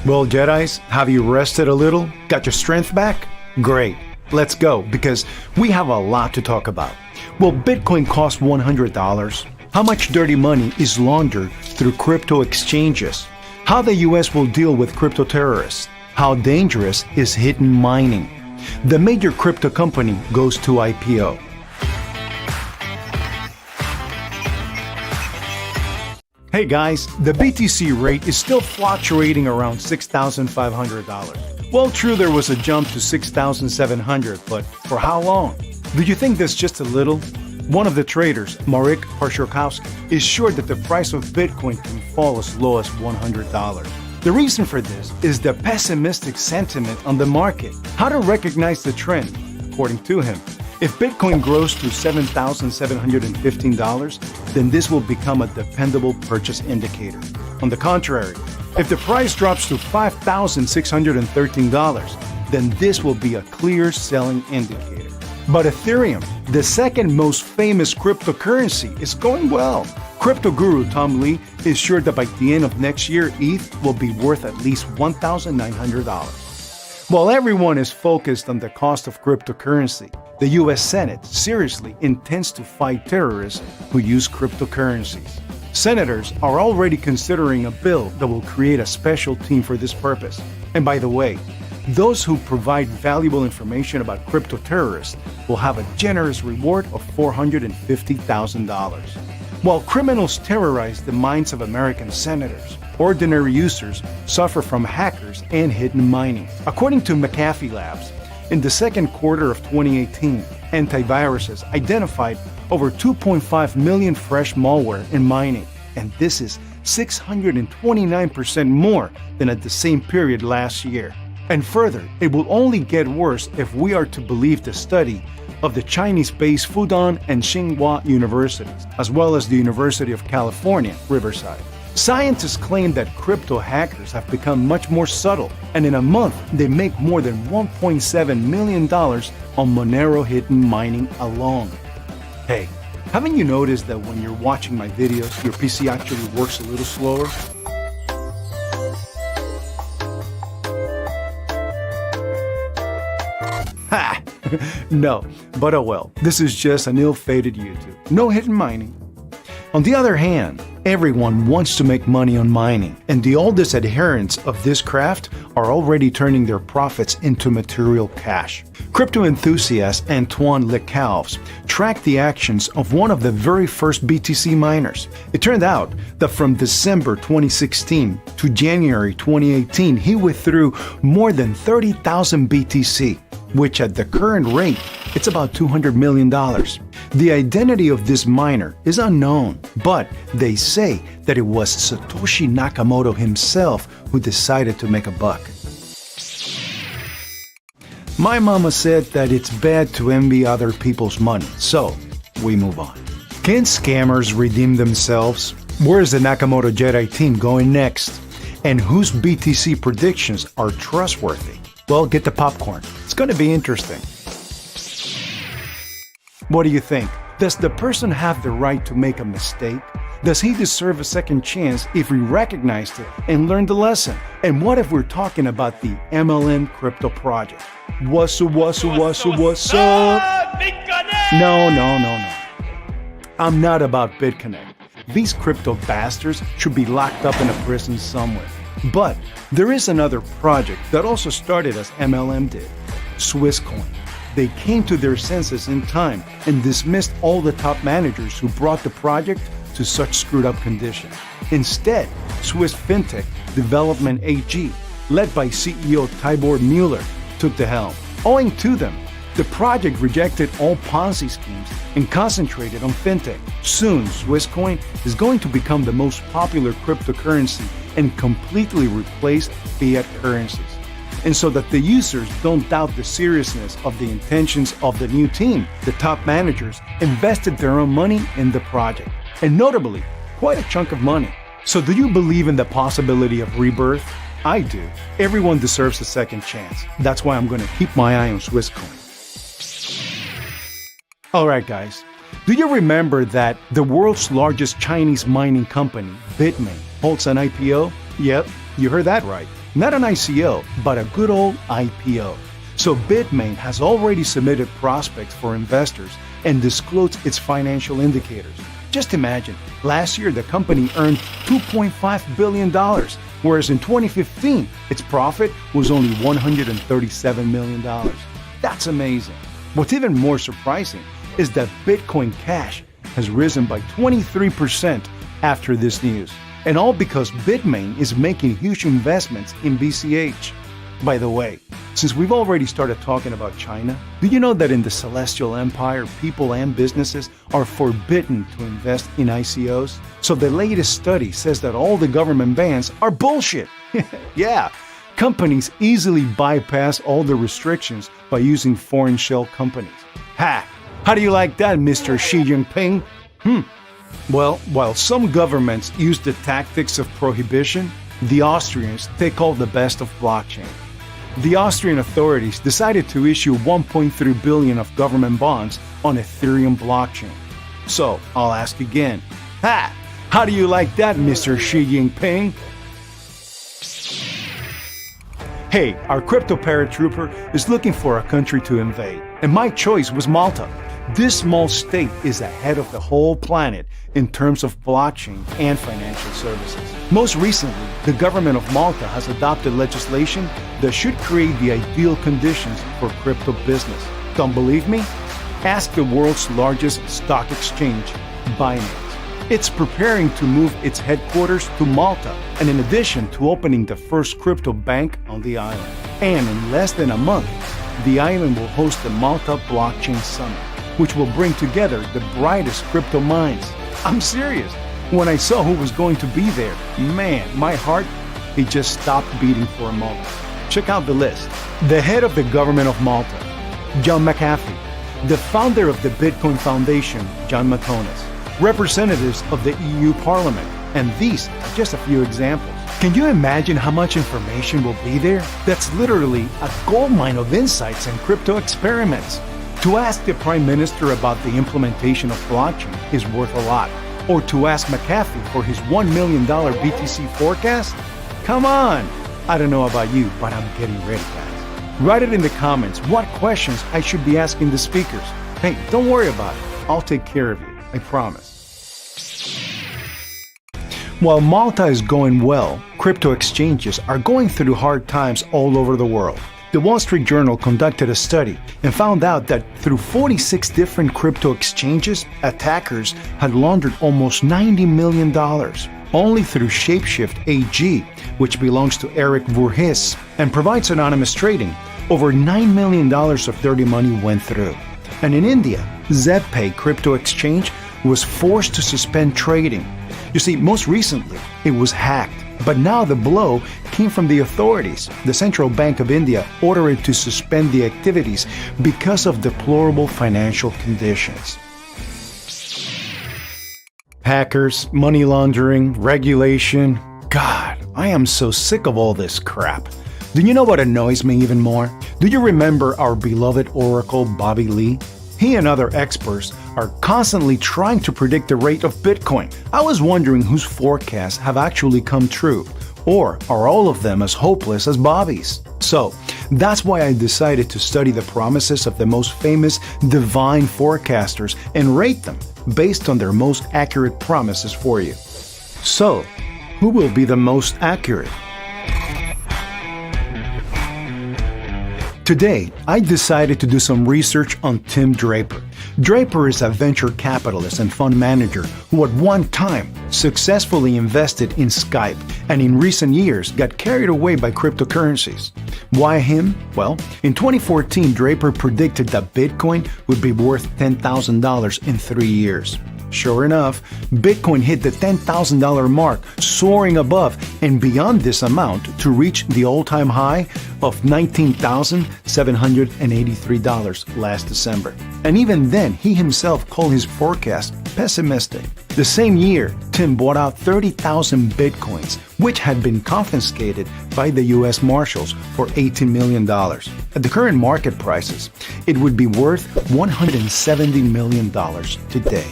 Well, Jedis, have you rested a little? Got your strength back? Great. Let's go, because we have a lot to talk about. Will Bitcoin cost $100? How much dirty money is laundered through crypto exchanges? How the US will deal with crypto terrorists? How dangerous is hidden mining? The major crypto company goes to IPO. Hey guys, the BTC rate is still fluctuating around $6,500. Well, true, there was a jump to $6,700, but for how long? Do you think that's just a little? One of the traders, Marek Paciorkowski, is sure that the price of Bitcoin can fall as low as $100. The reason for this is the pessimistic sentiment on the market. How to recognize the trend? According to him, if Bitcoin grows to $7,715, then this will become a dependable purchase indicator. On the contrary, if the price drops to $5,613, then this will be a clear selling indicator. But Ethereum, the second most famous cryptocurrency, is going well. Crypto guru Tom Lee is sure that by the end of next year, ETH will be worth at least $1,900. While everyone is focused on the cost of cryptocurrency, the US Senate seriously intends to fight terrorists who use cryptocurrencies. Senators are already considering a bill that will create a special team for this purpose. And by the way, those who provide valuable information about crypto terrorists will have a generous reward of $450,000. While criminals terrorize the minds of American senators, ordinary users suffer from hackers and hidden mining. According to McAfee Labs, in the second quarter of 2018, antiviruses identified over 2.5 million fresh malware in mining, and this is 629% more than at the same period last year. And further, it will only get worse if we are to believe the study of the Chinese-based Fudan and Tsinghua universities, as well as the University of California, Riverside. Scientists claim that crypto hackers have become much more subtle, and in a month, they make more than $1.7 million on Monero hidden mining alone. Hey, haven't you noticed that when you're watching my videos, your PC actually works a little slower? Ha! No, but oh well, this is just an ill-fated YouTube. No hidden mining. On the other hand, everyone wants to make money on mining, and the oldest adherents of this craft are already turning their profits into material cash. Crypto enthusiast Antoine Lecalves tracked the actions of one of the very first BTC miners. It turned out that from December 2016 to January 2018, he withdrew more than 30,000 BTC, which at the current rate, it's about $200 million. The identity of this miner is unknown, but they say that it was Satoshi Nakamoto himself who decided to make a buck. My mama said that it's bad to envy other people's money, so we move on. Can scammers redeem themselves? Where's the Nakamoto Jedi team going next? And whose BTC predictions are trustworthy? Well, get the popcorn. It's going to be interesting. What do you think? Does the person have the right to make a mistake? Does he deserve a second chance if he recognized it and learned the lesson? And what if we're talking about the MLM crypto project? What's up? No. I'm not about BitConnect. These crypto bastards should be locked up in a prison somewhere. But there is another project that also started as MLM did, Swisscoin. They came to their senses in time and dismissed all the top managers who brought the project to such screwed up condition. Instead, Swiss fintech Development AG, led by CEO Tibor Müller, took the helm. Owing to them, the project rejected all Ponzi schemes and concentrated on fintech. Soon, Swisscoin is going to become the most popular cryptocurrency and completely replace fiat currencies. And so that the users don't doubt the seriousness of the intentions of the new team, the top managers invested their own money in the project. And notably, quite a chunk of money. So do you believe in the possibility of rebirth? I do. Everyone deserves a second chance. That's why I'm going to keep my eye on Swisscoin. Alright guys, do you remember that the world's largest Chinese mining company, Bitmain, holds an IPO? Yep, you heard that right. Not an ICO, but a good old IPO. So Bitmain has already submitted prospects for investors and disclosed its financial indicators. Just imagine, last year the company earned $2.5 billion, whereas in 2015, its profit was only $137 million. That's amazing. What's even more surprising is that Bitcoin Cash has risen by 23% after this news. And all because Bitmain is making huge investments in BCH. By the way, since we've already started talking about China, do you know that in the Celestial Empire, people and businesses are forbidden to invest in ICOs? So the latest study says that all the government bans are bullshit. Yeah, companies easily bypass all the restrictions by using foreign shell companies. Ha! How do you like that, Mr. Xi Jinping? Well, while some governments use the tactics of prohibition, the Austrians take all the best of blockchain. The Austrian authorities decided to issue 1.3 billion of government bonds on Ethereum blockchain. So, I'll ask again. Ha! How do you like that, Mr. Xi Jinping? Hey, our crypto paratrooper is looking for a country to invade, and my choice was Malta. This small state is ahead of the whole planet in terms of blockchain and financial services. Most recently, the government of Malta has adopted legislation that should create the ideal conditions for crypto business. Don't believe me? Ask the world's largest stock exchange, Binance. It's preparing to move its headquarters to Malta, and in addition to opening the first crypto bank on the island. And in less than a month, the island will host the Malta Blockchain Summit, which will bring together the brightest crypto minds. I'm serious. When I saw who was going to be there, man, my heart, it just stopped beating for a moment. Check out the list. The head of the government of Malta, John McAfee. The founder of the Bitcoin Foundation, John Matonis. Representatives of the EU Parliament. And these are just a few examples. Can you imagine how much information will be there? That's literally a goldmine of insights and crypto experiments. To ask the Prime Minister about the implementation of blockchain is worth a lot. Or to ask McAfee for his $1 million BTC forecast? Come on! I don't know about you, but I'm getting ready, guys. Write it in the comments what questions I should be asking the speakers. Hey, don't worry about it. I'll take care of you. I promise. While Malta is going well, crypto exchanges are going through hard times all over the world. The Wall Street Journal conducted a study and found out that through 46 different crypto exchanges, attackers had laundered almost $90 million. Only through Shapeshift AG, which belongs to Eric Voorhees and provides anonymous trading, over $9 million of dirty money went through. And in India, ZebPay crypto exchange was forced to suspend trading. You see, most recently, it was hacked. But now the blow came from the authorities. The Central Bank of India ordered it to suspend the activities because of deplorable financial conditions. Hackers, money laundering, regulation. God, I am so sick of all this crap. Do you know what annoys me even more? Do you remember our beloved Oracle, Bobby Lee? He and other experts are constantly trying to predict the rate of Bitcoin. I was wondering whose forecasts have actually come true, or are all of them as hopeless as Bobby's? So, that's why I decided to study the promises of the most famous divine forecasters and rate them based on their most accurate promises for you. So, who will be the most accurate? Today, I decided to do some research on Tim Draper. Draper is a venture capitalist and fund manager who at one time successfully invested in Skype and in recent years got carried away by cryptocurrencies. Why him? Well, in 2014, Draper predicted that Bitcoin would be worth $10,000 in 3 years. Sure enough, Bitcoin hit the $10,000 mark, soaring above and beyond this amount to reach the all-time high of $19,783 last December. And even then, he himself called his forecast pessimistic. The same year, Tim bought out 30,000 Bitcoins, which had been confiscated by the U.S. Marshals for $18 million. At the current market prices, it would be worth $170 million today.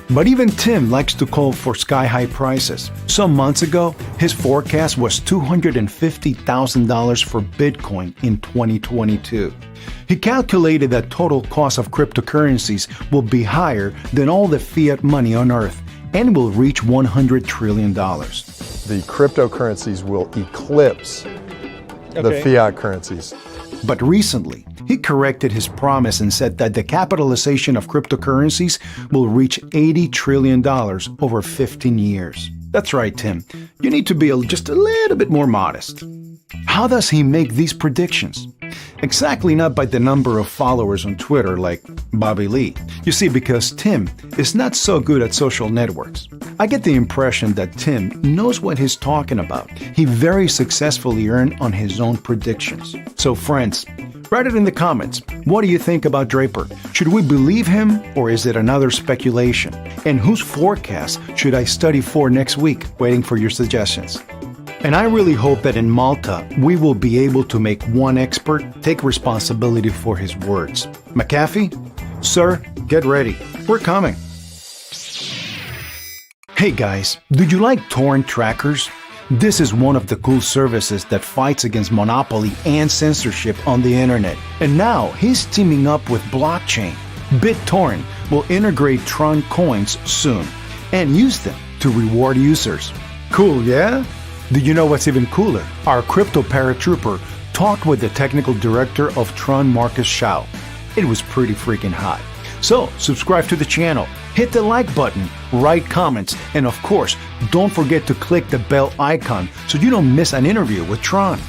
But even Tim likes to call for sky-high prices. Some months ago, his forecast was $250,000 for Bitcoin in 2022. He calculated that total cost of cryptocurrencies will be higher than all the fiat money on Earth and will reach $100 trillion. The cryptocurrencies will eclipse the fiat currencies. But recently, he corrected his promise and said that the capitalization of cryptocurrencies will reach $80 trillion over 15 years. That's right, Tim. You need to be just a little bit more modest. How does he make these predictions? Exactly not by the number of followers on Twitter like Bobby Lee. You see, because Tim is not so good at social networks. I get the impression that Tim knows what he's talking about. He very successfully earned on his own predictions. So friends, write it in the comments. What do you think about Draper? Should we believe him or is it another speculation? And whose forecast should I study for next week? Waiting for your suggestions. And I really hope that in Malta, we will be able to make one expert take responsibility for his words. McAfee? Sir, get ready. We're coming. Hey guys, do you like torrent trackers? This is one of the cool services that fights against monopoly and censorship on the internet. And now he's teaming up with blockchain. BitTorrent will integrate Tron coins soon and use them to reward users. Cool, yeah? Do you know what's even cooler? Our crypto paratrooper talked with the technical director of Tron, Marcus Shao. It was pretty freaking hot. So, subscribe to the channel, hit the like button, write comments, and of course, don't forget to click the bell icon so you don't miss an interview with Tron.